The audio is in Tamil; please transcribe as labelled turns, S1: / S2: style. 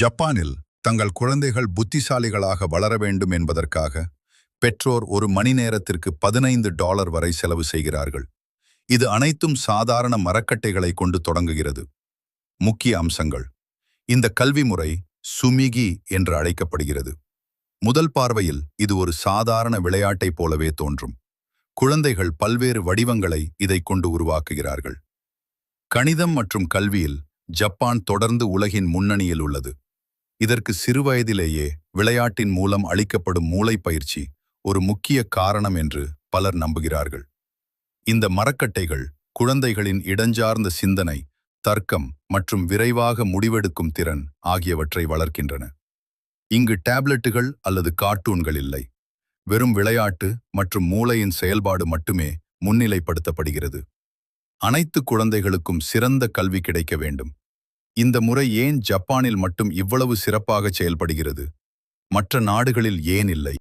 S1: ஜப்பானில் தங்கள் குழந்தைகள் புத்திசாலிகளாக வளர வேண்டும் என்பதற்காக பெற்றோர் ஒரு மணி நேரத்திற்கு $15 வரை செலவு செய்கிறார்கள். இது அனைத்தும் சாதாரண மரக்கட்டைகளை கொண்டு தொடங்குகிறது. முக்கிய அம்சங்கள். இந்த கல்வி முறை சுமிகி என்று அழைக்கப்படுகிறது. முதல் பார்வையில் இது ஒரு சாதாரண விளையாட்டைப் போலவே தோன்றும். குழந்தைகள் பல்வேறு வடிவங்களை இதை கொண்டு உருவாக்குகிறார்கள். கணிதம் மற்றும் கல்வியில் ஜப்பான் தொடர்ந்து உலகின் முன்னணியில் உள்ளது. இதற்கு சிறுவயதிலேயே விளையாட்டின் மூலம் அளிக்கப்படும் மூளை பயிற்சி ஒரு முக்கிய காரணம் என்று பலர் நம்புகிறார்கள். இந்த மரக்கட்டைகள் குழந்தைகளின் இடஞ்சார்ந்த சிந்தனை, தர்க்கம் மற்றும் விரைவாக முடிவெடுக்கும் திறன் ஆகியவற்றை வளர்க்கின்றன. இங்கு டேப்லெட்டுகள் அல்லது கார்ட்டூன்கள் இல்லை. வெறும் விளையாட்டு மற்றும் மூளையின் செயல்பாடு மட்டுமே முன்னிலைப்படுத்தப்படுகிறது. அனைத்து குழந்தைகளுக்கும் சிறந்த கல்வி கிடைக்க வேண்டும். இந்த முறை ஏன் ஜப்பானில் மட்டும் இவ்வளவு சிறப்பாக செயல்படுகிறது? மற்ற நாடுகளில் ஏன் இல்லை?